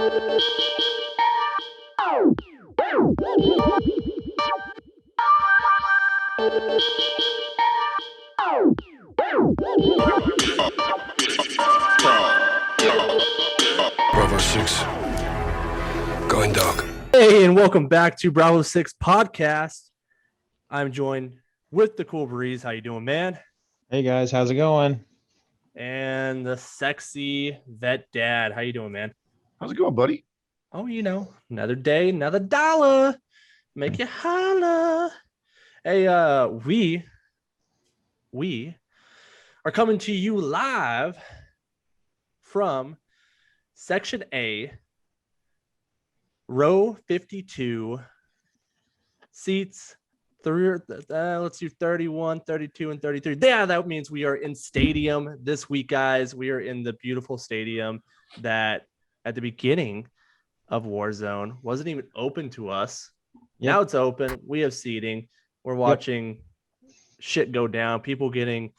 Bravo 6, going dark. Hey, and welcome back to Bravo 6 podcast. I'm joined with the Cool Breeze. How you doing, man? Hey guys, how's it going? And the sexy Vet Dad. How you doing, man? How's it going, buddy? Oh, another day, another dollar. Make you holla. Hey, we are coming to you live from Section A, row 52, seats let's do 31, 32, and 33. Yeah, that means we are in stadium this week, guys. We are in the beautiful stadium that at the beginning of Warzone wasn't even open to us. Yep. Now it's open. We have seating. We're watching shit go down. People getting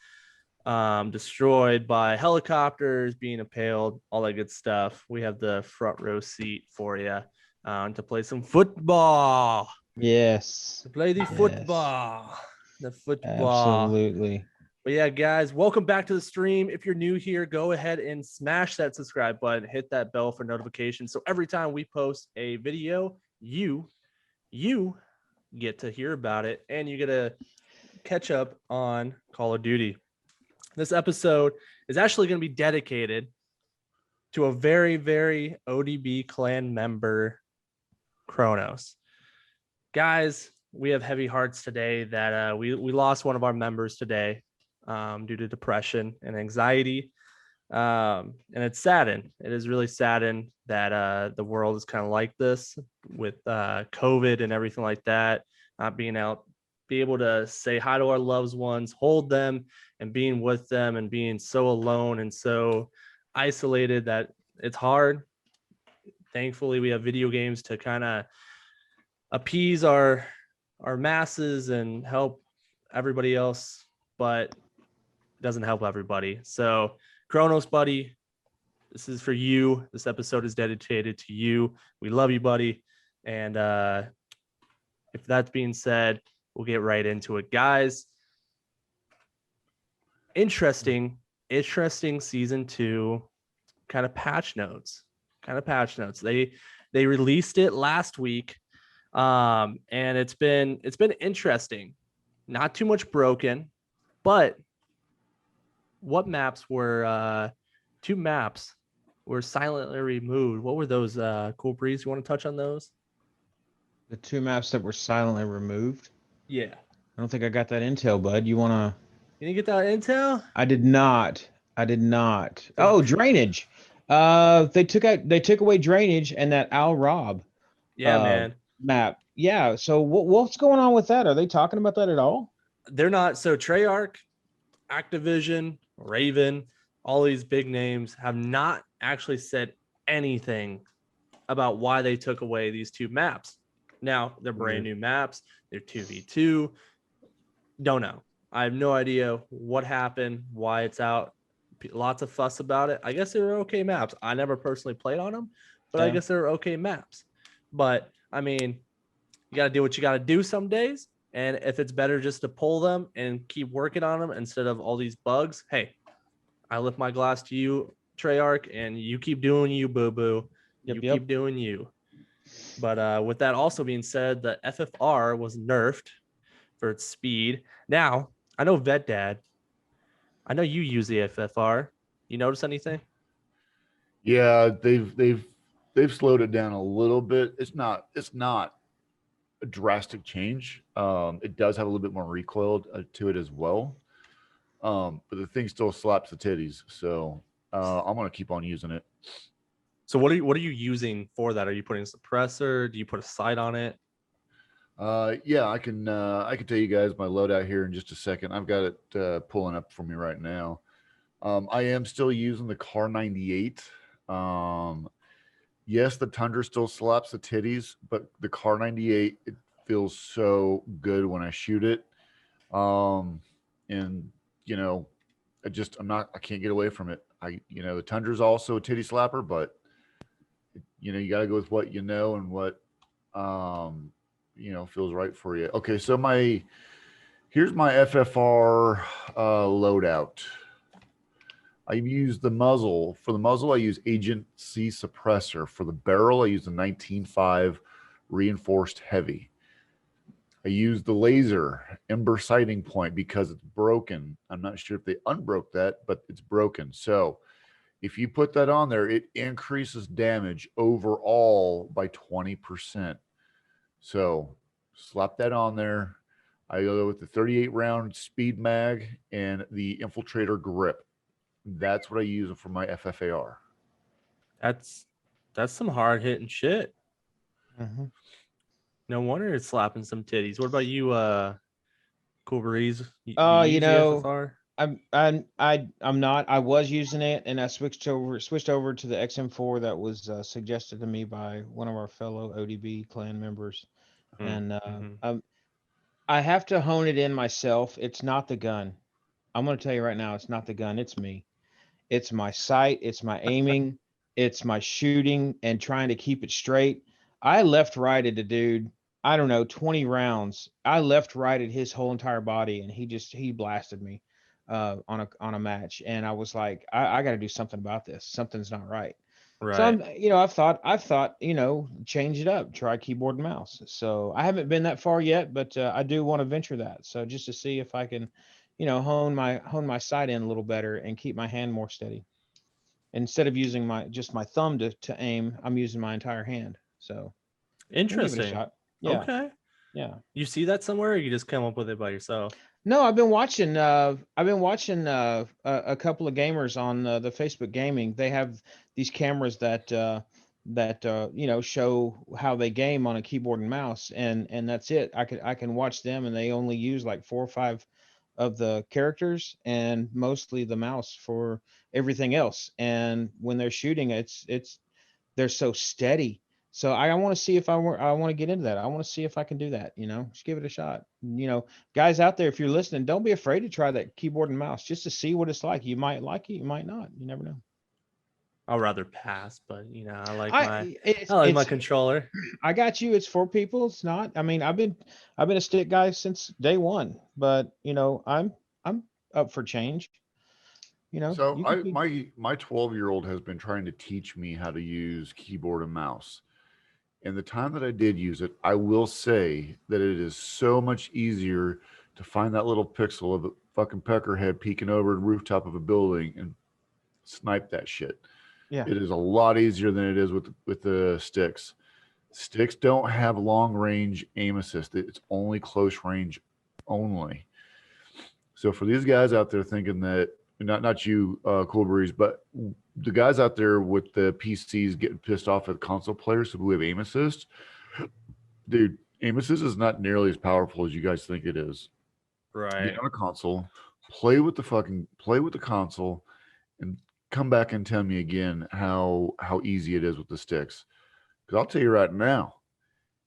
destroyed by helicopters, being impaled, all that good stuff. We have the front row seat for you to play some football. Yes. To play the football. The football. Absolutely. But yeah, guys, welcome back to the stream. If you're new here, go ahead and smash that subscribe button, hit that bell for notifications. So every time we post a video, you get to hear about it and you get to catch up on Call of Duty. This episode is actually going to be dedicated to a very, very ODB clan member, Kronos. Guys, we have heavy hearts today that we lost one of our members today due to depression and anxiety. And it's saddened. It is really saddened that the world is kind of like this with COVID and everything like that, not being able to say hi to our loved ones, hold them, and being with them, and being so alone and so isolated that it's hard. Thankfully, we have video games to kind of appease our masses and help everybody else, but it doesn't help everybody. So Kronos, buddy, this is for you. This episode is dedicated to you. We love you, buddy. And if that's being said, we'll get right into it, guys. Interesting season 2 kind of patch notes. They released it last week. And it's been interesting. Not too much broken, but what maps were 2 maps were silently removed? What were those, Cool Breeze? You want to touch on those? The 2 maps that were silently removed? Yeah. I don't think I got that intel, bud. You didn't get that intel? I did not. Oh, drainage. They took away drainage and that Al Rob man map. Yeah. So what's going on with that? Are they talking about that at all? They're not. So Treyarch, Activision, Raven, all these big names have not actually said anything about why they took away these 2 maps. Now they're brand new maps. They're 2v2. Don't know. I have no idea what happened, why it's out. Lots of fuss about it. I guess they were okay maps. I never personally played on them, but I guess they were okay maps. But I mean, you got to do what you got to do some days. And if it's better just to pull them and keep working on them instead of all these bugs, hey, I lift my glass to you, Treyarch, and you keep doing you, boo-boo. Keep doing you. But with that also being said, the FFR was nerfed for its speed. Now, I know Vet Dad, I know you use the FFR. You notice anything? Yeah, they've slowed it down a little bit. It's not a drastic change. It does have a little bit more recoil to it as well. But the thing still slaps the titties. So I'm gonna keep on using it. So what are you using for that? Are you putting a suppressor? Do you put a sight on it? Yeah, I can tell you guys my loadout here in just a second. I've got it pulling up for me right now. I am still using the Car 98. Yes, the Tundra still slaps the titties, but the Car 98, it feels so good when I shoot it. And you know, I can't get away from it. The Tundra's also a titty slapper, but You got to go with what you know and what feels right for you. Okay, so here's my FFR loadout. I use the muzzle. For the muzzle, I use Agent C suppressor. For the barrel, I use the 19.5 reinforced heavy. I use the laser ember sighting point because it's broken. I'm not sure if they unbroke that, but it's broken. So if you put that on there, it increases damage overall by 20%. So slap that on there. I go with the 38 round speed mag and the infiltrator grip. That's what I use for my FFAR. That's some hard hitting shit. Mm-hmm. No wonder it's slapping some titties. What about you, Cool Breeze? You You use the know, FFR? I'm not. I was using it, and I switched over to the XM4 that was suggested to me by one of our fellow ODB clan members, and I have to hone it in myself. It's not the gun. I'm going to tell you right now, it's not the gun. It's me. It's my sight. It's my aiming. It's my shooting and trying to keep it straight. I left righted a dude. I don't know, 20 rounds. I left righted his whole entire body, and he blasted me on a match. And I was like, I got to do something about this. Something's not right. So Right. I've thought, change it up, try keyboard and mouse. So I haven't been that far yet, but I do want to venture that. So just to see if I can, hone my sight in a little better and keep my hand more steady. Instead of using my thumb to aim, I'm using my entire hand. So we'll give it a Interesting. shot. Yeah. Okay. Yeah. You see that somewhere, or you just come up with it by yourself? No, I've been watching. A couple of gamers on the Facebook Gaming. They have these cameras that show how they game on a keyboard and mouse, and that's it. I can watch them, and they only use like 4 or 5 of the characters and mostly the mouse for everything else. And when they're shooting, they're so steady. So I want to see if I want to get into that. I want to see if I can do that. Just give it a shot. Guys out there, if you're listening, don't be afraid to try that keyboard and mouse just to see what it's like. You might like it, you might not. You never know. I'll rather pass, but I like my it's controller. I got you. It's for people. It's not. I mean, I've been a stick guy since day one, but I'm up for change. So You can keep. my 12-year-old has been trying to teach me how to use keyboard and mouse. And the time that I did use it, I will say that it is so much easier to find that little pixel of a fucking peckerhead peeking over the rooftop of a building and snipe that shit. Yeah. It is a lot easier than it is with the sticks. Sticks don't have long range aim assist. It's only close range only. So for these guys out there thinking that not you, Cool Breeze, but the guys out there with the PCs getting pissed off at console players who have aim assist, dude, aim assist is not nearly as powerful as you guys think it is. Right. Get on a console, play with the console, and come back and tell me again how easy it is with the sticks. Because I'll tell you right now,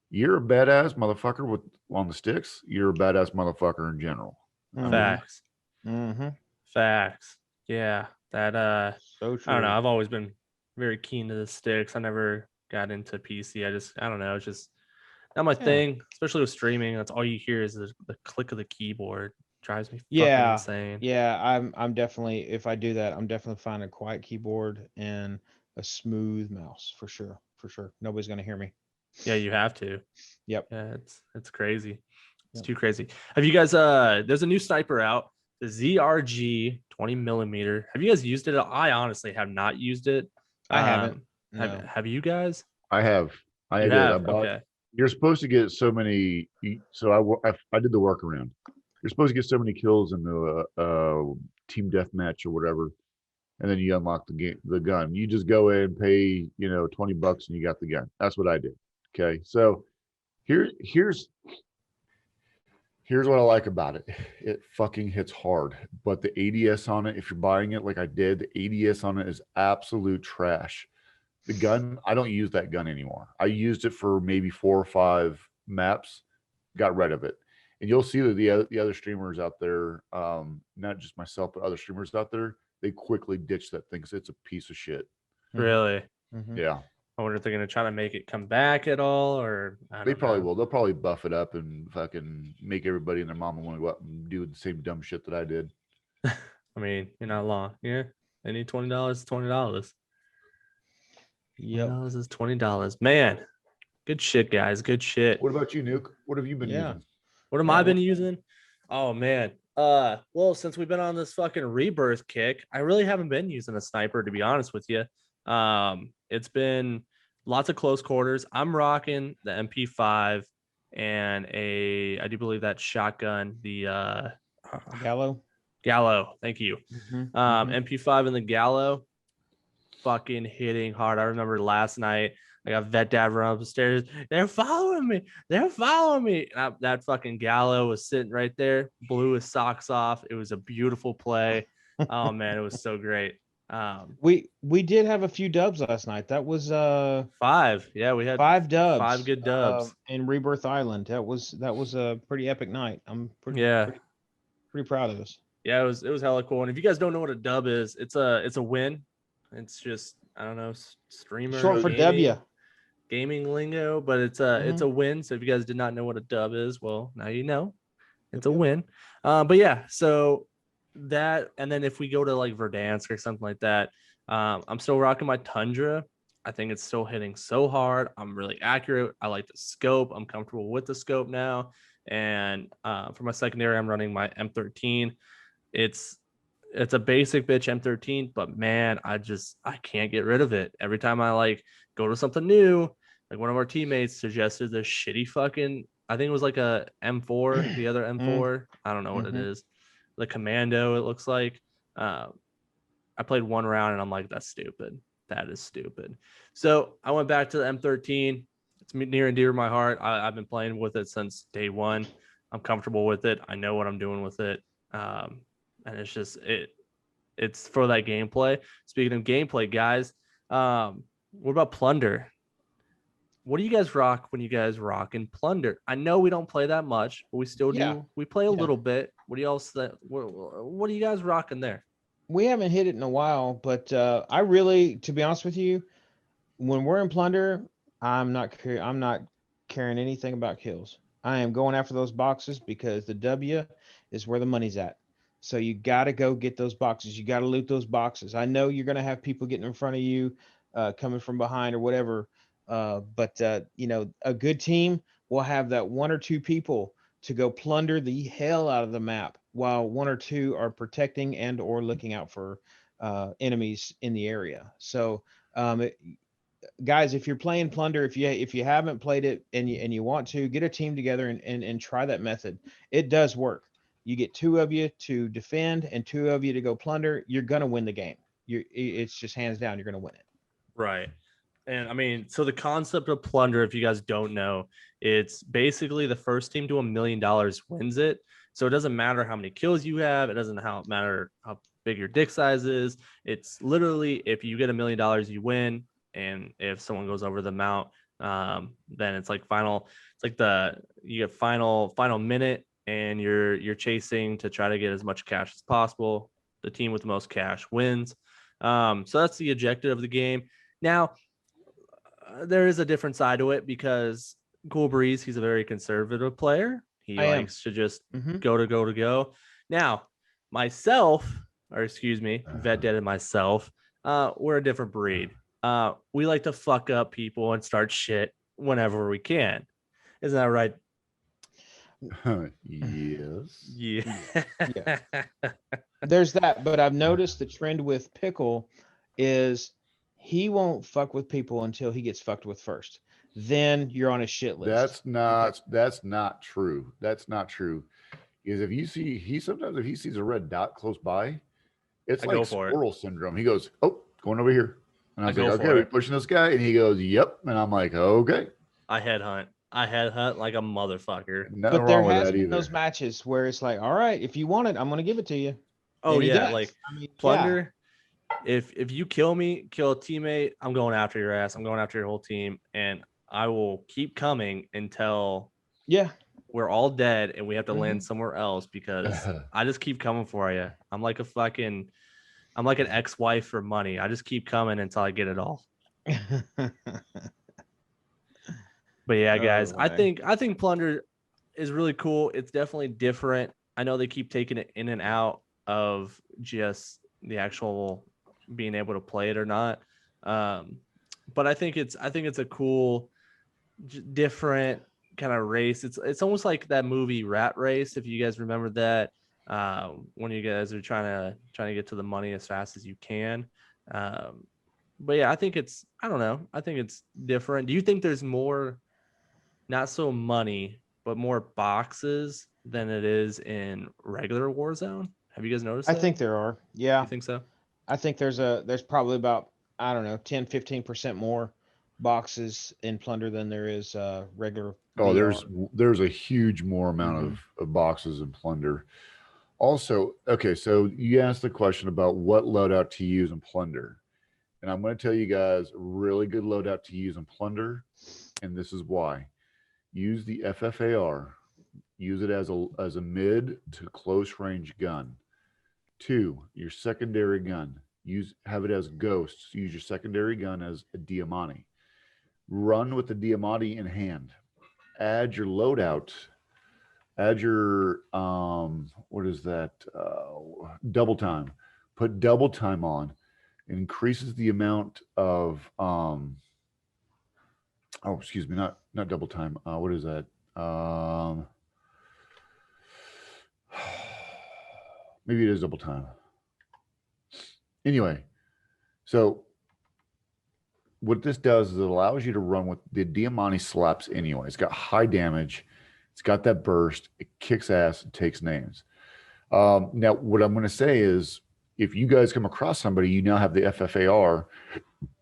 you're a badass motherfucker on the sticks. You're a badass motherfucker in general. Facts. Mm-hmm. Facts. Yeah. That So true. I don't know. I've always been very keen to the sticks. I never got into PC. I don't know. It's just not my thing, especially with streaming. That's all you hear is the click of the keyboard. Drives me fucking insane. Yeah, I'm definitely, if I do that, I'm definitely finding a quiet keyboard and a smooth mouse for sure. For sure. Nobody's gonna hear me. Yeah, you have to. Yep. Yeah, it's crazy. It's Yep. too crazy. Have you guys there's a new sniper out, the ZRG 20mm. Have you guys used it? I honestly have not used it. I haven't. No. Have you guys? I have. I You did. have? I bought. Okay. You're supposed to get so many. So I did the workaround. You're supposed to get so many kills in the team deathmatch or whatever, and then you unlock the gun. You just go in, pay $20, and you got the gun. That's what I did. Okay, so here's what I like about it. It fucking hits hard, but the ADS on it, if you're buying it like I did, the ADS on it is absolute trash. The gun, I don't use that gun anymore. I used it for maybe 4 or 5 maps, got rid of it. And you'll see that the other streamers out there, not just myself, but other streamers out there, they quickly ditch that thing because it's a piece of shit. Really? Mm-hmm. Yeah. I wonder if they're gonna try to make it come back at all, or I They don't probably know. will. They'll probably buff it up and fucking make everybody and their mama want to go out and do the same dumb shit that I did. I mean, you're not long. Yeah, they need $20. $20. Yep. $20 is $20. Man, good shit, guys. Good shit. What about you, Nuke? What have you been Yeah. using? What have Yeah, I been using? Oh man. Well, since we've been on this fucking rebirth kick, I really haven't been using a sniper, to be honest with you. It's been lots of close quarters. I'm rocking the MP5 and I do believe that shotgun, the Gallo. Gallo. Thank you. Mhm, MP5 and the Gallo, fucking hitting hard. I remember last night I got Vetdad run up the stairs. They're following me. They're following me. That fucking Gallo was sitting right there, blew his socks off. It was a beautiful play. Oh man, it was so great. We did have a few dubs last night. That was 5. Yeah, we had 5 dubs. 5 good dubs. In Rebirth Island. That was a pretty epic night. I'm Yeah. pretty proud of us. Yeah, it was hella cool. And if you guys don't know what a dub is, it's a win. It's just, I don't know, streamer Short for gaming, W. gaming lingo, but it's a win. So if you guys did not know what a dub is, well, now you know. It's a win. But yeah, so that, and then if we go to like Verdansk or something like that, I'm still rocking my Tundra. I think it's still hitting so hard. I'm really accurate. I like the scope. I'm comfortable with the scope now. And for my secondary, I'm running my M13. It's a basic bitch M13, but man, I can't get rid of it. Every time I like go to something new, like one of our teammates suggested this shitty fucking, I think it was like a M4, the other M4. I don't know what it is. The Commando, it looks like. I played one round and I'm like, that's stupid. That is stupid. So I went back to the M13. It's near and dear to my heart. I've been playing with it since day one. I'm comfortable with it. I know what I'm doing with it. And it's just it's for that gameplay. Speaking of gameplay, guys, what about Plunder? What do you guys rock when you guys rock in Plunder? I know we don't play that much, but we still Yeah. do. We play a Yeah. little bit. What do y'all say? What are you guys rocking there? We haven't hit it in a while, but I really, to be honest with you, when we're in Plunder, I'm not caring anything about kills. I am going after those boxes because the W is where the money's at. So you got to go get those boxes. You got to loot those boxes. I know you're going to have people getting in front of you, coming from behind or whatever. But you know, a good team will have that 1 or 2 people to go plunder the hell out of the map, while 1 or 2 are protecting and or looking out for enemies in the area. So guys, if you're playing Plunder, if you haven't played it and you want to, get a team together and try that method. It does work. You get 2 of you to defend and 2 of you to go plunder. You're gonna win the game. It's just hands down. You're gonna win it. Right. And I mean, so the concept of Plunder, if you guys don't know, it's basically the first team to $1 million wins it. So it doesn't matter how many kills you have. It doesn't matter how big your dick size is. It's literally, if you get $1 million, you win. And if someone goes over the amount, then it's like final. It's like you get final minute, and you're chasing to try to get as much cash as possible. The team with the most cash wins. So that's the objective of the game. Now, there is a different side to it because Cool Breeze, he's a very conservative player. He likes to just go. Now, myself, or excuse me, Vetdad and myself, we're a different breed. We like to fuck up people and start shit whenever we can. Isn't that right? Yes. Yeah. There's that, but I've noticed the trend with Pickle is he won't fuck with people until he gets fucked with first. Then you're on a shit list. That's not true. That's not true. Because if you see sometimes if he sees a red dot close by, it's I like go for it. squirrel syndrome. He goes, "Oh, going over here." And I was I like, go "Okay, for we it. pushing this guy?" And he goes, "Yep." And I'm like, "Okay." I headhunt like a motherfucker. Nothing But there wrong with has that been either. those matches where it's like, all right, if you want it, I'm going to give it to you. Oh And he yeah, does. like I mean, Plunder. If you kill me, kill a teammate, I'm going after your ass. I'm going after your whole team, and I will keep coming until we're all dead and we have to land somewhere else because I just keep coming for you. I'm like an ex-wife for money. I just keep coming until I get it all. But yeah, guys, Oh, I my. think Plunder is really cool. It's definitely different. I know they keep taking it in and out of just the actual being able to play it or not. Um, but I think it's a cool, different kind of race. It's almost like that movie Rat Race, if you guys remember that. When you guys are trying to get to the money as fast as you can. Um, but yeah, I don't know. I think it's different. Do you think there's more, not so money, but more boxes than it is in regular Warzone? Have you guys noticed I that? think there are. Yeah. You think so? I think there's probably about, I don't know, 10-15% more boxes in Plunder than there is regular Oh, BR. there's a huge more amount Hmm. of boxes and plunder. Also, okay, so you asked the question about what loadout to use in plunder, and I'm going to tell you guys a really good loadout to use in plunder, and this is why. Use the FFAR. Use it as a mid to close range gun. Two, your secondary gun. Have it as ghosts. Use your secondary gun as a Diamante. Run with the Diamante in hand. Add your loadout. Add your what is that? Double time. Put double time on. It increases the amount of oh, excuse me, not double time. What is that? Um maybe it is double time. Anyway, so what this does is it allows you to run with the Diamante slaps anyway. It's got high damage. It's got that burst. It kicks ass and takes names. Now, what I'm going to say is if you guys come across somebody, you now have the FFAR,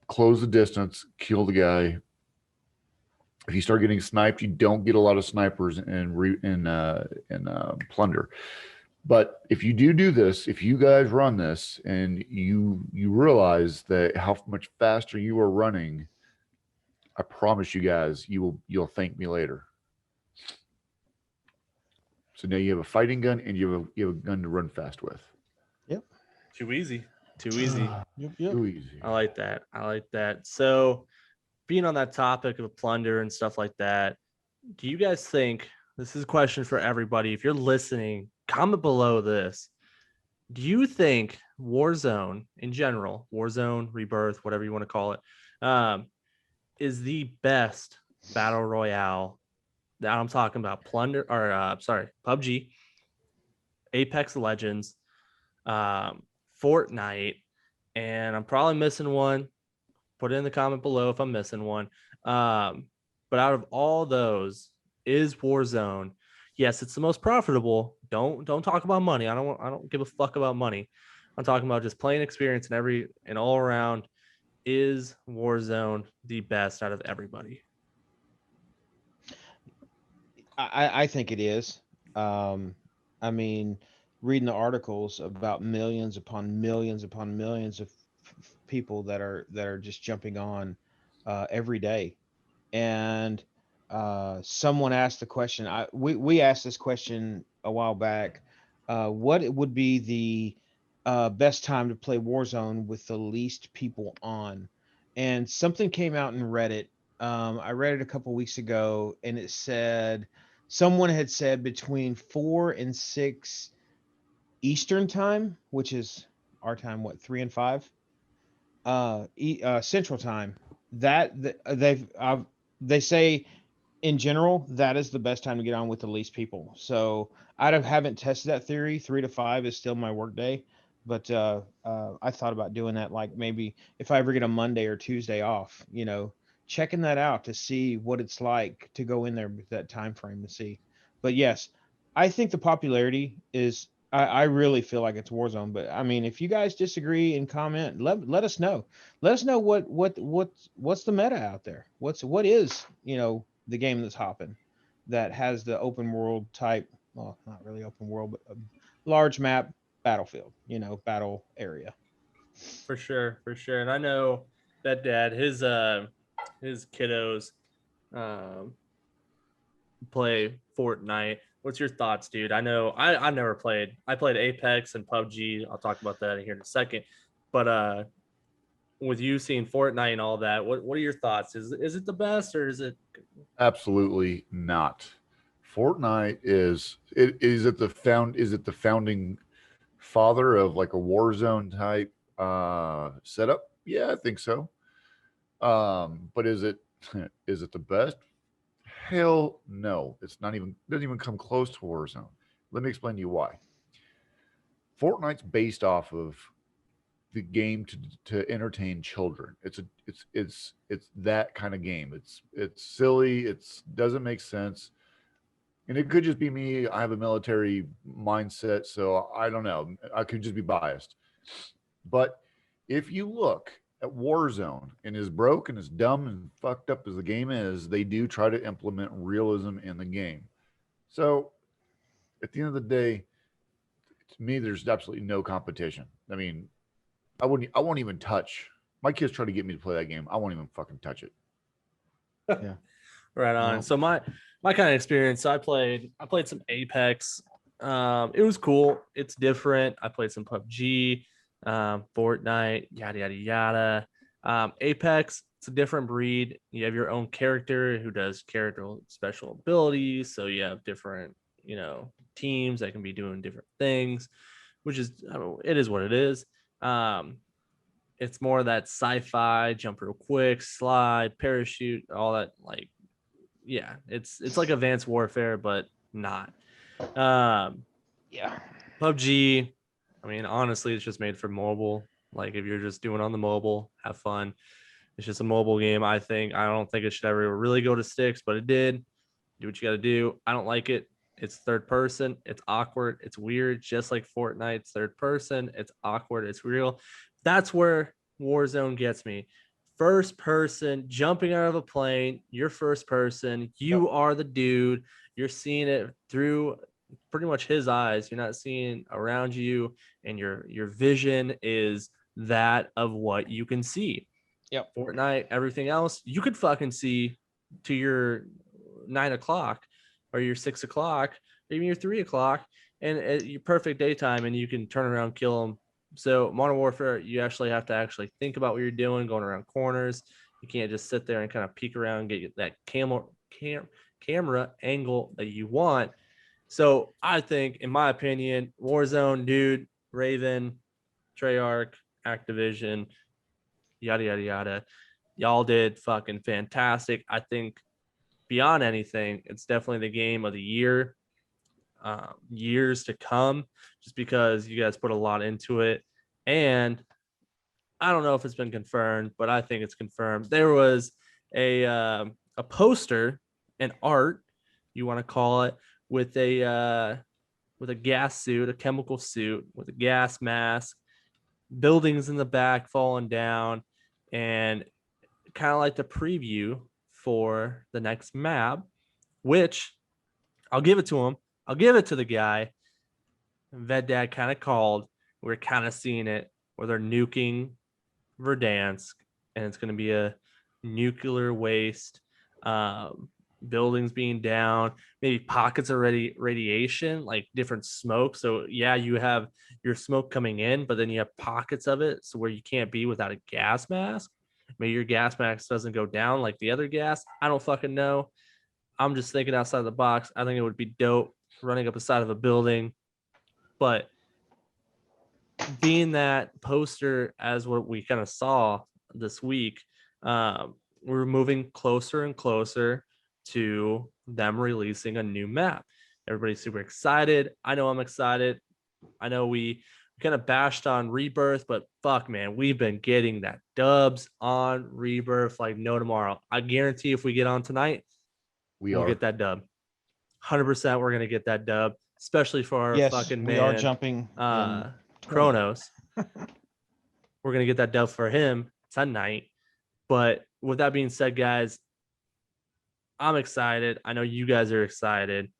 close the distance, kill the guy. If you start getting sniped, you don't get a lot of snipers in plunder. But if you do this, if you guys run this and you realize that how much faster you are running, I promise you guys, you'll thank me later. So now you have a fighting gun and you have a gun to run fast with. Yep. Too easy. Too easy. Yep. Yep. Too easy. I like that. I like that. So, being on that topic of plunder and stuff like that, do you guys think, this is a question for everybody? If you're listening, comment below this. Do you think Warzone in general, Warzone, Rebirth, whatever you want to call it, is the best battle royale? That I'm talking about plunder or PUBG, Apex Legends, Fortnite, and I'm probably missing one. Put it in the comment below if I'm missing one. But out of all those, is Warzone? Yes, it's the most profitable. Don't talk about money. I don't give a fuck about money. I'm talking about just playing experience and all around. Is Warzone the best out of everybody? I think it is. I mean, reading the articles about millions upon millions of people that are just jumping on every day, and someone asked the question. We asked this question a while back. What it would be the best time to play Warzone with the least people on? And something came out in Reddit. I read it a couple weeks ago, and it said someone had said between 4 and 6 Eastern time, which is our time, what, 3 and 5, Central time. They say in general that is the best time to get on with the least people. So haven't tested that theory. 3 to 5 is still my work day, but I thought about doing that. Like maybe if I ever get a Monday or Tuesday off, checking that out to see what it's like to go in there with that time frame to see. But yes, I think the popularity is. I really feel like it's Warzone, but I mean, if you guys disagree and comment, let us know. Let us know what's the meta out there. What is the game that's hopping, that has the open world type, well, not really open world, but a large map battlefield, battle area. For sure, for sure. And I know that dad, his kiddos um play Fortnite. What's your thoughts, dude? I know I've never played. I played Apex and PUBG. I'll talk about that here in a second. But with you seeing Fortnite and all that, what are your thoughts? Is it the best or is it? Absolutely not. Fortnite is it the founding father of like a Warzone type setup? Yeah, I think so. But is it is it the best? Hell no. It's not even doesn't even come close to Warzone. Let me explain to you why. Fortnite's based off of the game to entertain children. It's that kind of game. It's silly. It's doesn't make sense. And it could just be me. I have a military mindset, so I don't know. I could just be biased. But if you look at Warzone, and as broke and as dumb and fucked up as the game is, they do try to implement realism in the game. So at the end of the day, to me, there's absolutely no competition. I mean, I won't even touch. My kids try to get me to play that game. I won't even fucking touch it. Yeah. Right on. No. So my kind of experience, I played some Apex. It was cool. It's different. I played some PUBG, Fortnite, yada yada yada. Apex, it's a different breed. You have your own character who does character special abilities. So you have different, teams that can be doing different things, which is, I don't know, it is what it is. It's more that sci-fi, jump real quick, slide, parachute, all that. Like, yeah, it's like advanced warfare, but not. Yeah. PUBG, I mean, honestly, it's just made for mobile. Like, if you're just doing on the mobile, have fun. It's just a mobile game. I don't think it should ever really go to sticks, but it did. Do what you got to do. I don't like it. It's third person. It's awkward. It's weird. Just like Fortnite's third person. It's awkward. It's real. That's where Warzone gets me. First person, jumping out of a plane. You're first person. You are the dude. You're seeing it through pretty much his eyes. You're not seeing around you, and your vision is that of what you can see. Yep. Fortnite, everything else, you could fucking see to your 9 o'clock or your 6 o'clock, or even your 3 o'clock, and your perfect daytime, and you can turn around, kill them. So Modern Warfare, you actually have to actually think about what you're doing, going around corners. You can't just sit there and kind of peek around and get that camera angle that you want. So I think, in my opinion, Warzone, dude, Raven, Treyarch, Activision, yada yada yada, y'all did fucking fantastic. I think beyond anything, it's definitely the game of the year, years to come, just because you guys put a lot into it. And I don't know if it's been confirmed, but I think it's confirmed. There was a poster, an art, you want to call it, with a gas suit, a chemical suit with a gas mask, buildings in the back falling down, and kind of like the preview for the next map, which I'll give it to him. I'll give it to the guy. Veddad kind of called. We're kind of seeing it where they're nuking Verdansk, and it's going to be a nuclear waste, buildings being down, maybe pockets of radiation, like different smoke. So yeah, you have your smoke coming in, but then you have pockets of it, so where you can't be without a gas mask. Maybe your gas mask doesn't go down like the other gas. I don't fucking know. I'm just thinking outside the box. I think it would be dope running up the side of a building, but being that poster as what we kind of saw this week, we're moving closer and closer to them releasing a new map. Everybody's super excited. I know I'm excited. I know we kind of bashed on Rebirth, but fuck, man, we've been getting that dubs on Rebirth like no tomorrow. I guarantee if we get on tonight, we'll get that dub. 100% we're going to get that dub, especially for our fucking we man. are jumping Kronos. We're going to get that dub for him tonight. But with that being said, guys, I'm excited. I know you guys are excited.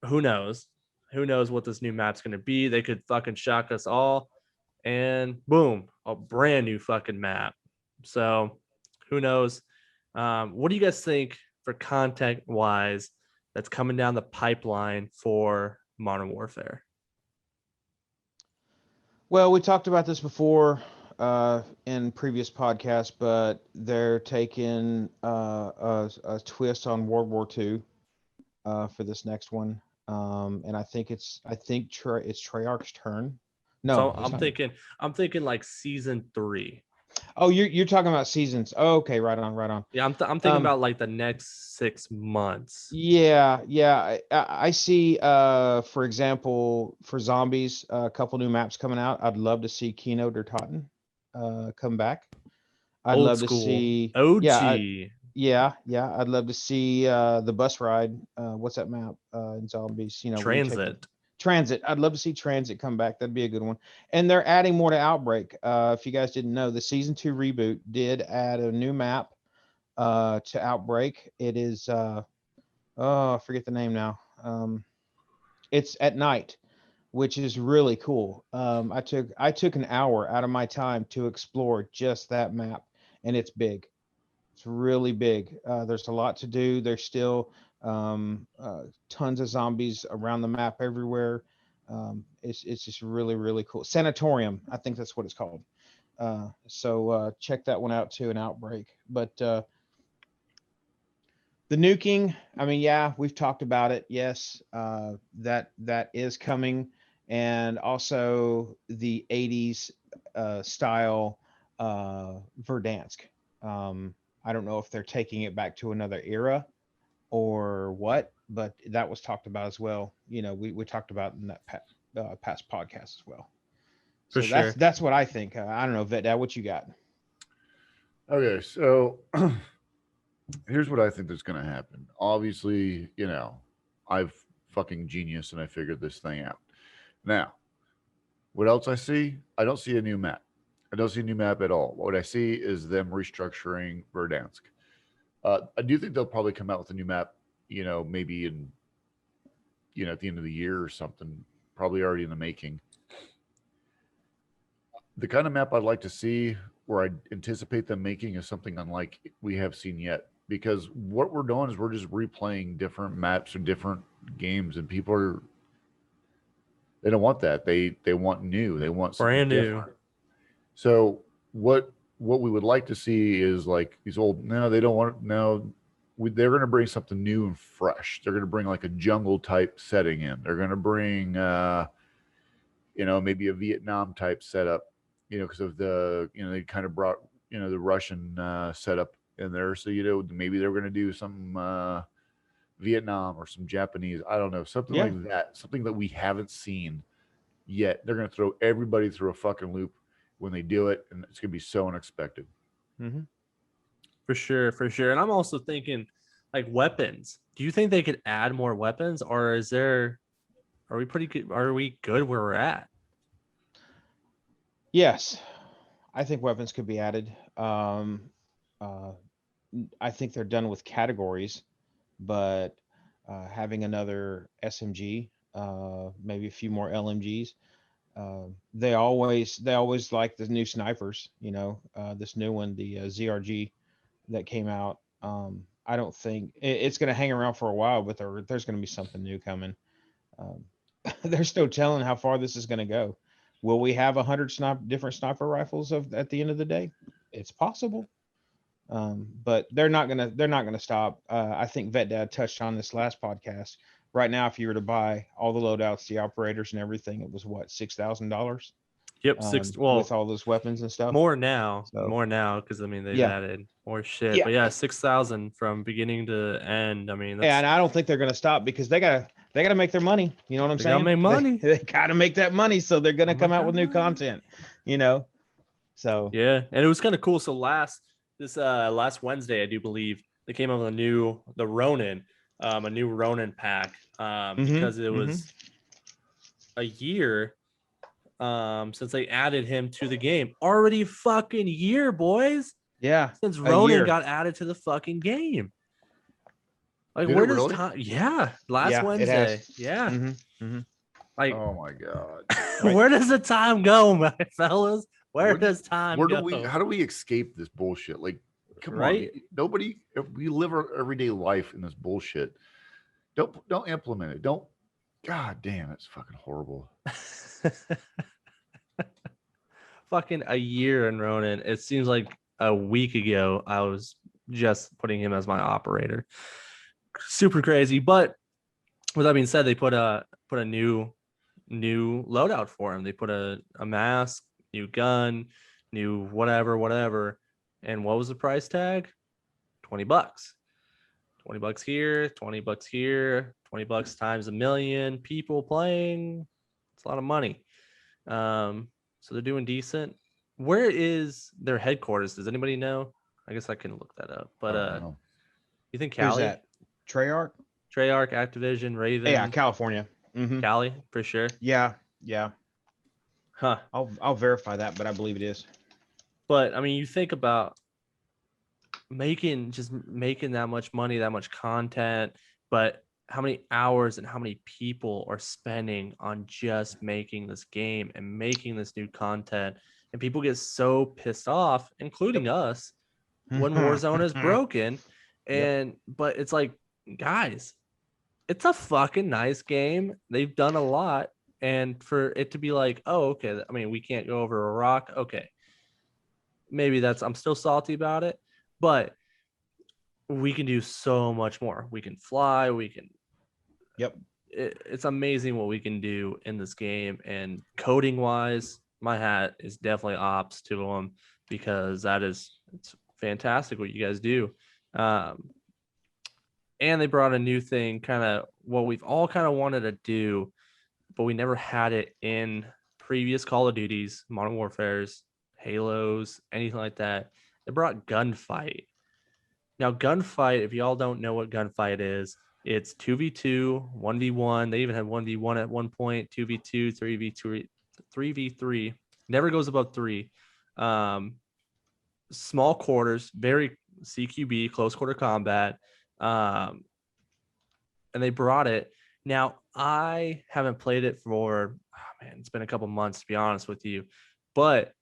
Who knows? Who knows what this new map's going to be? They could fucking shock us all. And boom, a brand new fucking map. So who knows? What do you guys think for content wise that's coming down the pipeline for Modern Warfare? Well, we talked about this before. in previous podcasts, but they're taking a twist on World War II for this next one. And I think it's Treyarch's turn. No, So it's not. I'm thinking like season 3. Oh, you're talking about seasons. Oh, okay, right on. Yeah, I'm thinking about like the next 6 months. Yeah. I see. For example, for zombies, a couple new maps coming out. I'd love to see Kino der Toten come back. I'd Old love school. to see. OG. Yeah. I'd love to see the bus ride. What's that map in zombies? You know, where you take Transit. Transit. I'd love to see Transit come back. That'd be a good one. And they're adding more to Outbreak. If you guys didn't know, the season 2 reboot did add a new map to Outbreak. It is I forget the name now. It's at night, which is really cool. I took an hour out of my time to explore just that map, and it's big. It's really big. There's a lot to do. There's still tons of zombies around the map everywhere. It's just really cool. Sanatorium, I think that's what it's called. So check that one out too, an Outbreak. But the nuking, I mean, yeah, we've talked about it. Yes, that is coming, and also the 80s style Verdansk. I don't know if they're taking it back to another era or what, but that was talked about as well. You know, we talked about in that past podcast as well. For So sure. that's what I think. I don't know, Vetdad, what you got? Okay, so here's what I think that's going to happen. Obviously, you know, I've fucking genius and I figured this thing out. Now, what else I see? I don't see a new map. I don't see a new map at all. What I see is them restructuring Verdansk. I do think they'll probably come out with a new map, you know, maybe in, you know, at the end of the year or something, probably already in the making. The kind of map I'd like to see where I anticipate them making is something unlike we have seen yet. Because what we're doing is we're just replaying different maps or different games, and people are they don't want that. They want new. They want something Brand new. different. So what we would like to see is like these old. No, they don't want. No, they're going to bring something new and fresh. They're going to bring like a jungle type setting in. They're going to bring, you know, maybe a Vietnam type setup. You know, because of the, you know, they kind of brought, you know, the Russian setup in there. So, you know, maybe they're going to do some Vietnam or some Japanese. I don't know, something Yeah. like that. Something that we haven't seen yet. They're going to throw everybody through a fucking loop when they do it, and it's going to be so unexpected. Mm-hmm. For sure. And I'm also thinking like weapons. Do you think they could add more weapons, or are we pretty good? Are we good where we're at? Yes, I think weapons could be added. I think they're done with categories, but having another SMG, maybe a few more LMGs. They always like the new snipers. You know, this new one, the ZRG that came out. I don't think it's going to hang around for a while, but there's going to be something new coming. They're still telling how far this is going to go. Will we have 100 different sniper rifles at the end of the day? It's possible. But they're not gonna stop. I think Vetdad touched on this last podcast. Right now, if you were to buy all the loadouts, the operators, and everything, it was what, $6,000? Yep, With all those weapons and stuff. more now, So, because I mean they've yeah. added more shit. Yeah. But yeah, 6,000 from beginning to end. I mean, that's, And I don't think they're gonna stop because they gotta make their money. You know what I'm They saying? gotta make money. They gotta make that money, so they're gonna come out with new content. You know. So yeah, and it was kind of cool. So last Wednesday, I do believe they came up with the Ronin, a new Ronin pack, because it was a year since they added him to the game. Already fucking year, boys. yeah, Since a Ronin year. got added to the fucking game. Like, Did where it does really? time? Yeah, last Yeah, it Wednesday. has. Yeah, like, Oh my god. where does the time go, my fellas? Where does time Where go? do we? How do we escape this bullshit? Like, come Right? on, nobody. If we live our everyday life in this bullshit, don't implement it. Don't. God damn, it's fucking horrible. fucking a year in Ronin. It seems like a week ago I was just putting him as my operator. Super crazy. But with that being said, they put a new loadout for him. They put a mask, new gun, new whatever. And what was the price tag? $20. $20 here, $20 here, $20 times a million people playing. It's a lot of money. So they're doing decent. Where is their headquarters? Does anybody know? I guess I can look that up. But I don't know. you think Who's Cali? that? Treyarch? Treyarch, Activision, Raven. Yeah, California. Mm-hmm. Cali for sure. Yeah. Huh. I'll verify that, but I believe it is. But I mean, you think about making that much money, that much content, but how many hours and how many people are spending on just making this game and making this new content, and people get so pissed off, including us, when Warzone is broken. And but it's like, guys, it's a fucking nice game. They've done a lot, and for it to be like, oh, okay, I mean, we can't go over a rock. Okay, maybe I'm still salty about it, but we can do so much more. We can fly. We can. Yep. It's amazing what we can do in this game. And coding wise, my hat is definitely ops to them, because it's fantastic what you guys do. And they brought a new thing, kind of what we've all kind of wanted to do, but we never had it in previous Call of Duties, Modern Warfares, Halos, anything like that. They brought gunfight. Now, gunfight, if y'all don't know what gunfight is, it's 2v2, 1v1. They even had 1v1 at one point, 2v2, 3v2, 3v3. Never goes above 3. Small quarters, very CQB, close quarter combat. And they brought it. Now, I haven't played it for, it's been a couple months, to be honest with you, but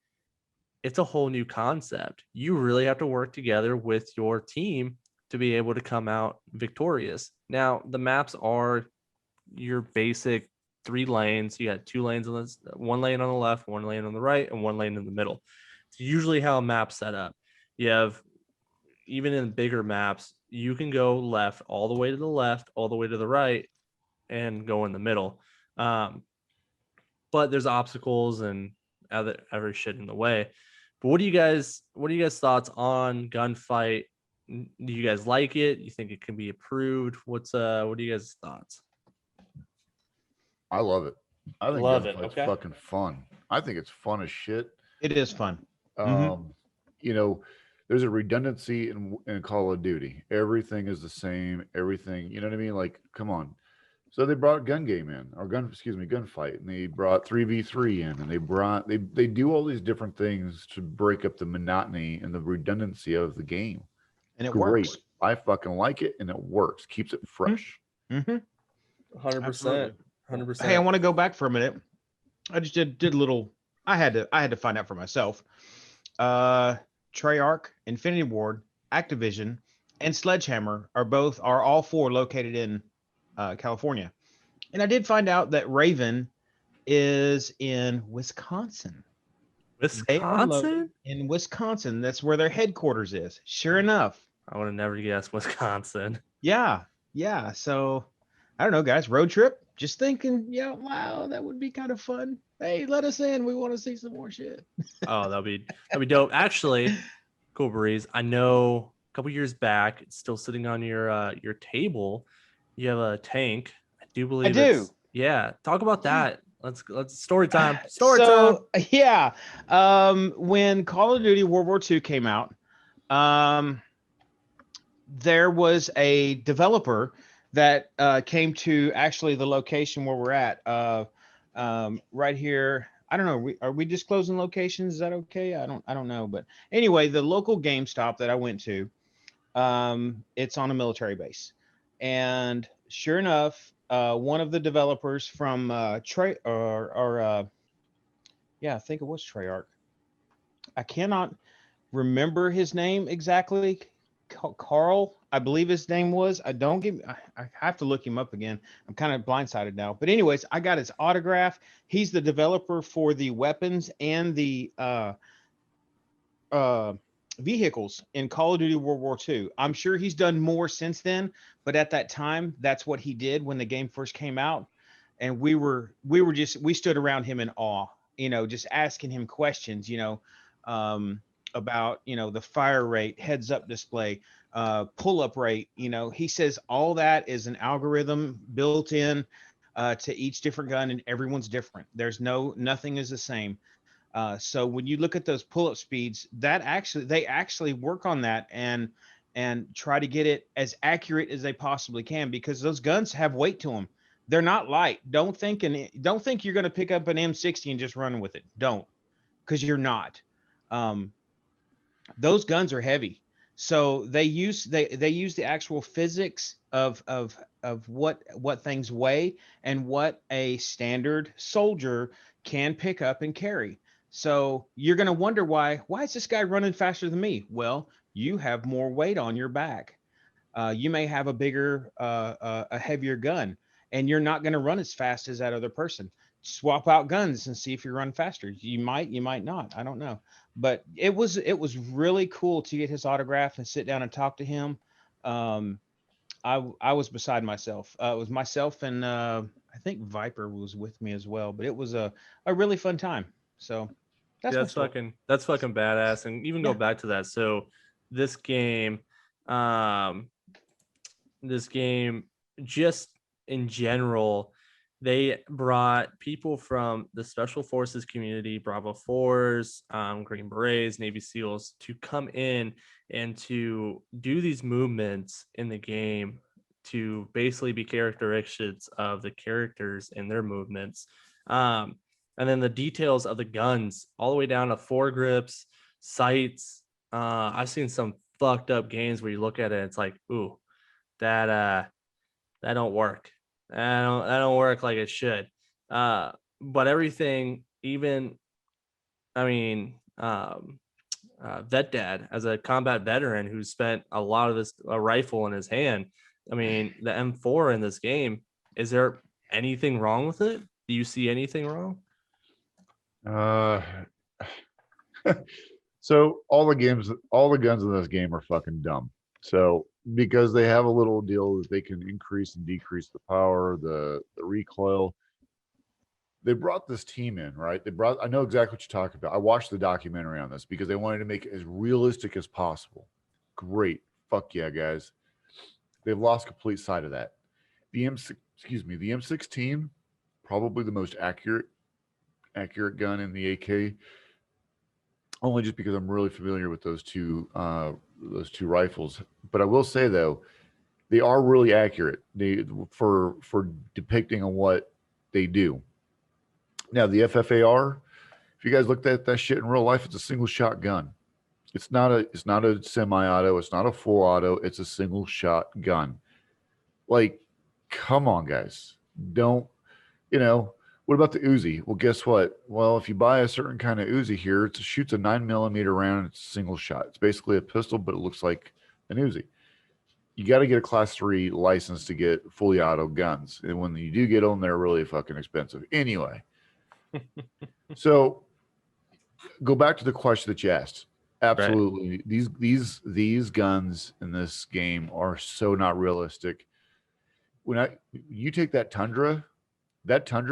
it's a whole new concept. You really have to work together with your team to be able to come out victorious. Now, the maps are your basic 3 lanes. You got 2 lanes on this, 1 lane on the left, 1 lane on the right, and 1 lane in the middle. It's usually how a map's set up. You have, even in bigger maps, you can go left, all the way to the left, all the way to the right, and go in the middle. But there's obstacles and other shit in the way. But what are you guys' thoughts on gunfight? Do you guys like it? You think it can be improved? What are you guys' thoughts? I love it. I think Love it. gunfight's Okay. fucking fun. I think it's fun as shit. It is fun. You know, there's a redundancy in Call of Duty. Everything is the same. Everything, you know what I mean? Like, come on. So they brought gun game in, or gunfight, and they brought 3v3 in, and they do all these different things to break up the monotony and the redundancy of the game. And it Great. works. I fucking like it, and it works. Keeps it fresh. 100%. 100%. Hey, I want to go back for a minute. I just did a little. I had to find out for myself. Treyarch, Infinity Ward, Activision, and Sledgehammer are all 4 located in California. And I did find out that Raven is in Wisconsin. Wisconsin? In Wisconsin. That's where their headquarters is. Sure enough. I would have never guessed Wisconsin. Yeah. So I don't know, guys. Road trip. Just thinking, yeah, wow, that would be kind of fun. Hey, let us in. We want to see some more shit. Oh, that'd be dope. Actually, cool breeze. I know a couple years back, it's still sitting on your table. You have a tank. I do believe. I do. Yeah. Talk about that. Let's story time. Yeah. When Call of Duty World War II came out, there was a developer that came to actually the location where we're at, right here. I don't know. Are we disclosing locations? Is that okay? I don't know. But anyway, the local GameStop that I went to, it's on a military base, and sure enough, one of the developers from I think it was Treyarch. I cannot remember his name exactly. Carl, I believe his name was. I have to look him up again. I'm kind of blindsided now. But anyways, I got his autograph. He's the developer for the weapons and the vehicles in Call of Duty World War II. I'm sure he's done more since then, but at that time, that's what he did when the game first came out. And we stood around him in awe, just asking him questions, about, the fire rate, heads up display, pull up rate. He says all that is an algorithm built in to each different gun, and everyone's different. Nothing is the same. So when you look at those pull-up speeds, they actually work on that and try to get it as accurate as they possibly can, because those guns have weight to them. They're not light. Don't think you're going to pick up an M60 and just run with it. Don't, because you're not. Those guns are heavy. So they use the actual physics of what things weigh and what a standard soldier can pick up and carry. So you're going to wonder why is this guy running faster than me? Well, you have more weight on your back. You may have a bigger, a heavier gun, and you're not going to run as fast as that other person. Swap out guns and see if you run faster. You might not. I don't know. But it was really cool to get his autograph and sit down and talk to him. I was beside myself. It was myself and I think Viper was with me as well. But it was a really fun time. So that's fucking badass. And even go back to that. So this game just in general, they brought people from the Special Forces community, Bravo 4s, Green Berets, Navy SEALs, to come in and to do these movements in the game to basically be characteristics of the characters and their movements. And then the details of the guns, all the way down to foregrips, sights. I've seen some fucked up games where you look at it and it's like, ooh, that don't work. That don't work like it should. But everything, even, Vetdad, as a combat veteran who spent a lot of this rifle in his hand, the M4 in this game, is there anything wrong with it? Do you see anything wrong? So all the guns in this game are fucking dumb. So because they have a little deal that they can increase and decrease the power, the recoil. They brought this team in, right? I know exactly what you're talking about. I watched the documentary on this because they wanted to make it as realistic as possible. Great. Fuck yeah, guys. They've lost complete sight of that. The M16, probably the most accurate gun in the AK. Only just because I'm really familiar with those two rifles. But I will say though, they are really accurate. For depicting on what they do. Now the FFAR, if you guys looked at that shit in real life, it's a single shot gun. It's not a semi-auto. It's not a full auto. It's a single shot gun. Like, come on, guys. Don't, what about the Uzi? Well, guess what? Well, if you buy a certain kind of Uzi here, it shoots a 9mm round. It's a single shot. It's basically a pistol, but it looks like an Uzi. You got to get a class 3 license to get fully auto guns. And when you do get them, they're really fucking expensive. Anyway. So go back to the question that you asked. Absolutely. Right. These guns in this game are so not realistic. When you take that Tundra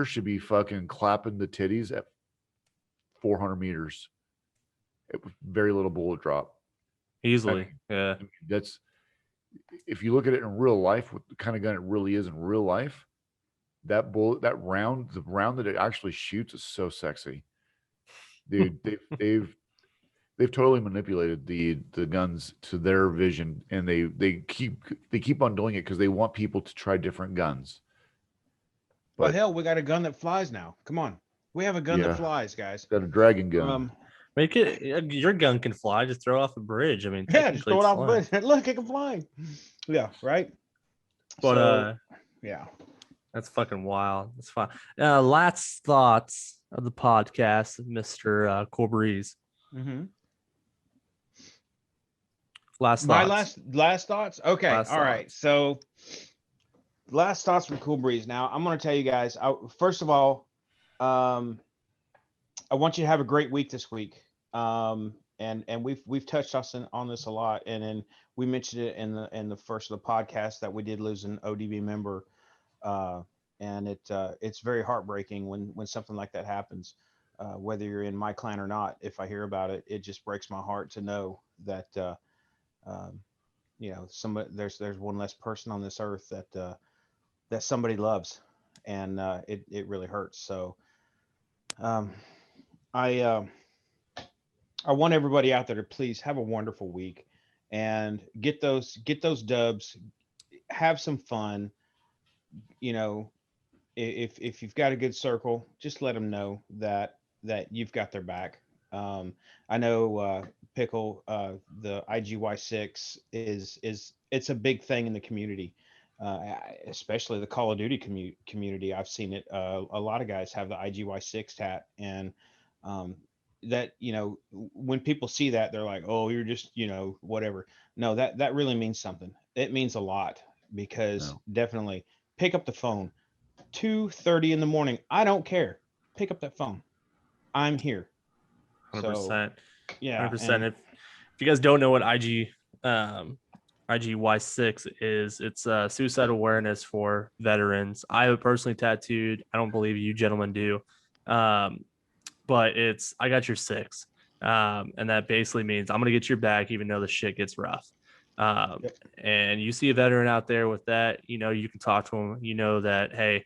should be fucking clapping the titties at 400 meters. Very little bullet drop. Easily. That's, if you look at it in real life, what the kind of gun it really is in real life, the round that it actually shoots is so sexy. Dude, they've totally manipulated the guns to their vision, and they keep on doing it because they want people to try different guns. But hell, we got a gun that flies now. Come on, we have a gun that flies, guys. Got a dragon gun. Make it your gun can fly. Just throw it off a bridge. Just throw it off a bridge. Look, it can fly. Yeah, right. But yeah. That's fucking wild. That's fine. Last thoughts of the podcast, Mr. Corbreeze. Mm-hmm. Last My thoughts. last thoughts. Okay, Last all right. thoughts. So last thoughts from Cool Breeze. Now I'm going to tell you guys. First of all, um, I want you to have a great week this week. And we've touched on this a lot, and then we mentioned it in the first of the podcast that we did lose an ODB member, uh, and it's very heartbreaking when something like that happens. Whether you're in my clan or not, if I hear about it, it just breaks my heart to know that um, somebody there's one less person on this earth that somebody loves, and it really hurts. So um, I I want everybody out there to please have a wonderful week and get those dubs, have some fun. You know, if you've got a good circle, just let them know that you've got their back. Um, I know Pickle, the IGY6 is it's a big thing in the community, especially the Call of Duty community. I've seen it. A lot of guys have the IGY6 tat, and um, that when people see that, they're like, "Oh, you're just whatever." No, that really means something. It means a lot because No. definitely pick up the phone 2:30 in the morning. I don't care. Pick up that phone. I'm here. So 100%. yeah, 100%. and If you guys don't know what IGY6 is, it's suicide awareness for veterans. I have it personally tattooed. I don't believe you gentlemen do. But it's I got your six. And that basically means I'm gonna get your back even though the shit gets rough. Yep. And you see a veteran out there with that, you can talk to him. You know that, hey,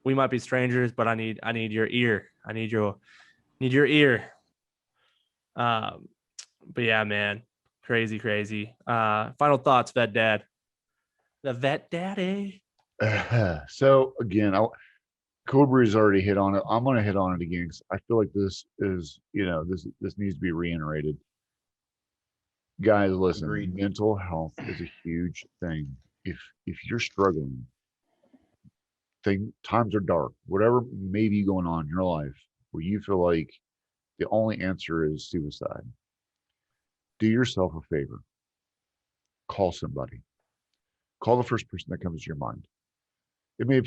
we might be strangers, but I need your ear. I need your ear. Um, but yeah, man, crazy, crazy. Final thoughts, Vet Dad. The Vet Daddy. So again, Cobra's already hit on it. I'm going to hit on it again because I feel like this is, this needs to be reiterated. Guys, listen, Agreed. mental health is a huge thing. If you're struggling, times are dark, whatever may be going on in your life, where you feel like the only answer is suicide, do yourself a favor. Call somebody. Call the first person that comes to your mind. It may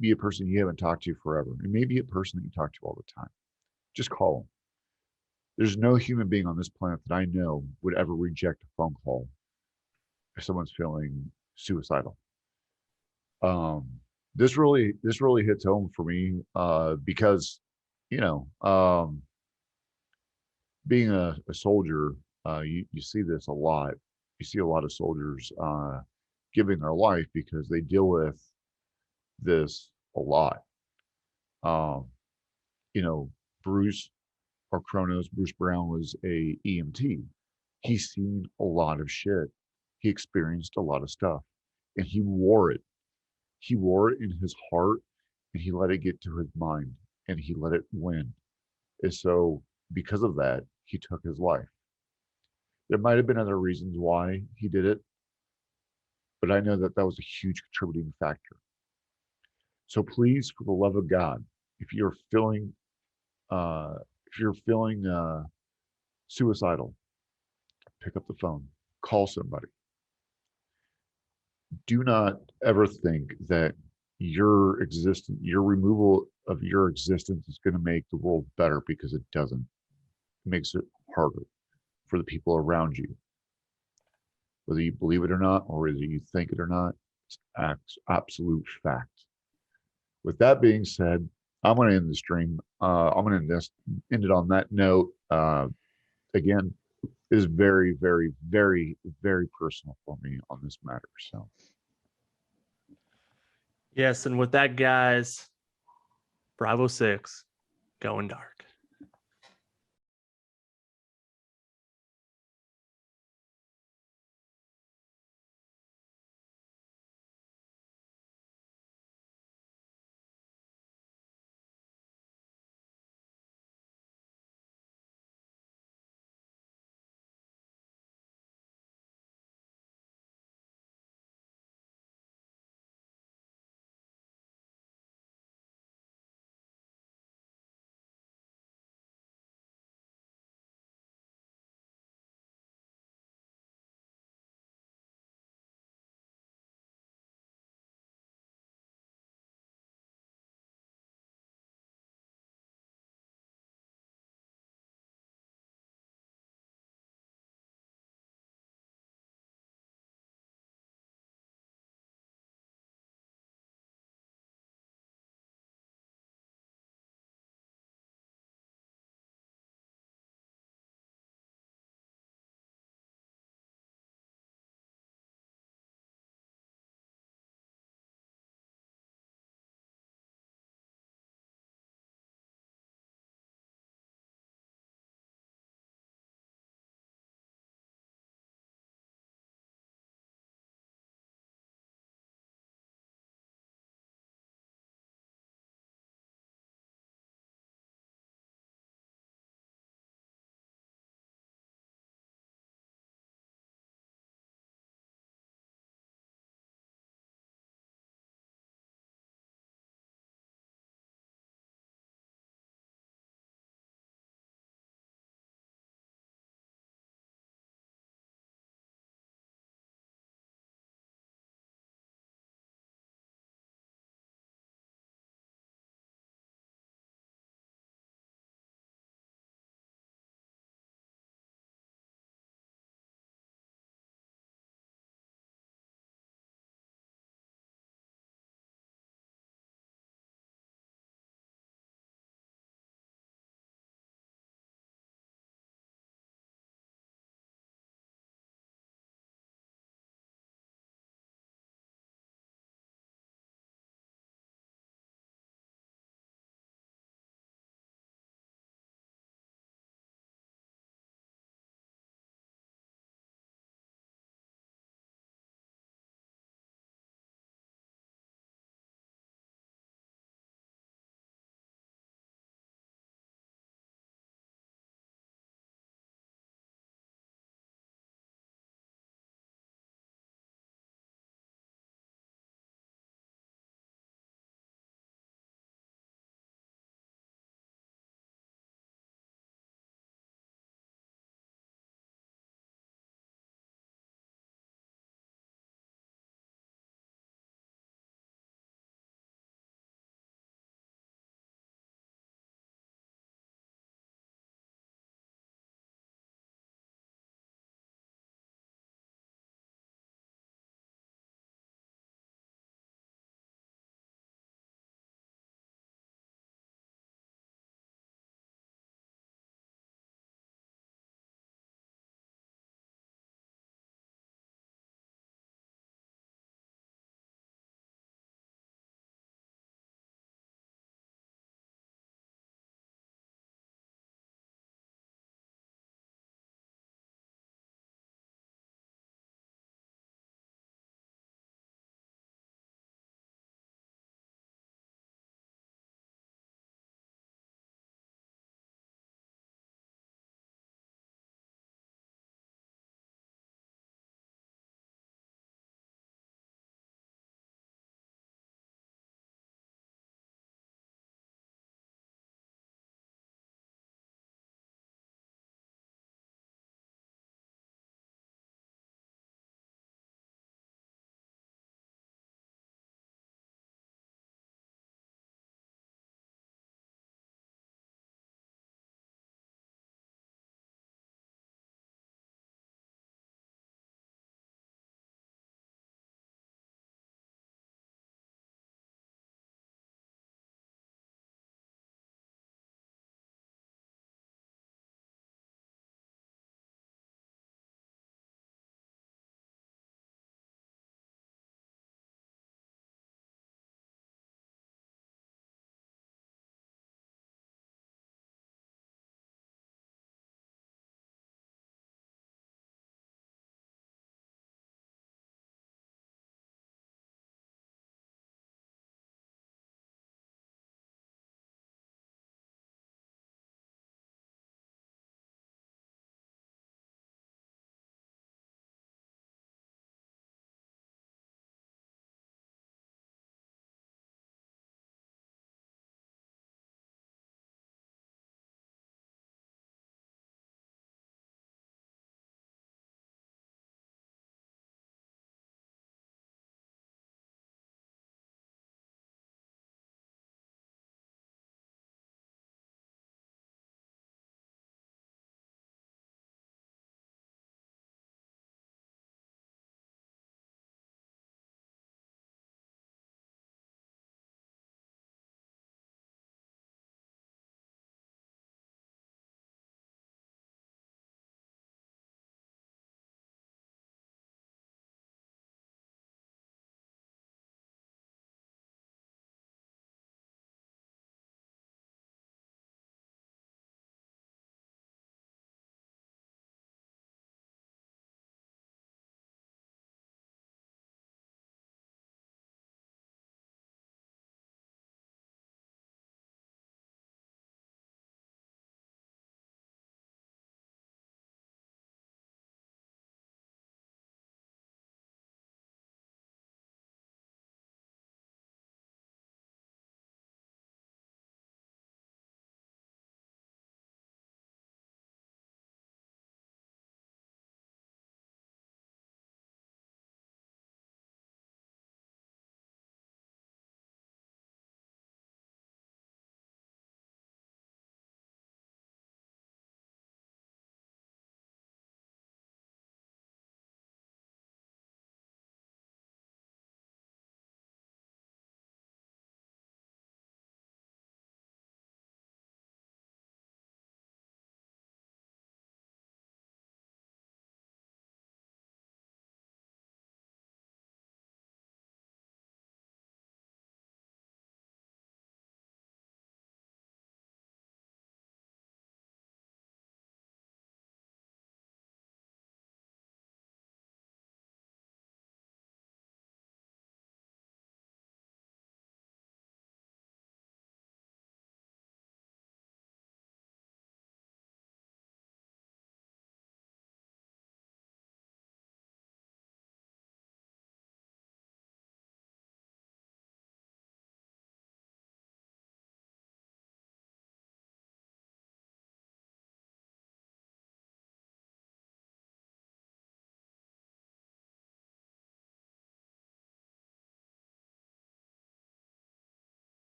be a person you haven't talked to forever. It may be a person that you talk to all the time. Just call them. There's no human being on this planet that I know would ever reject a phone call if someone's feeling suicidal. Um, this really hits home for me because you know being a soldier, you see this a lot. You see a lot of soldiers giving their life because they deal with this a lot. Um, you know, Bruce or Kronos, Bruce Brown was a EMT. He's seen a lot of shit. He experienced a lot of stuff, and he wore it. He wore it in his heart, and he let it get to his mind, and he let it win. And so, because of that, he took his life. There might have been other reasons why he did it, but I know that that was a huge contributing factor. So please, for the love of God, if you're feeling uh, if you're feeling suicidal, pick up the phone, call somebody. Do not ever think that your removal of your existence is going to make the world better, because it doesn't. It makes it harder for the people around you. Whether you believe it or not, or whether you think it or not, it's absolute fact. With that being said, I'm going to end the stream. I'm going to end it on that note. Again, it is very, very, very, very personal for me on this matter. So, Yes, and with that, guys, Bravo 6 going dark.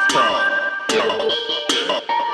Pro.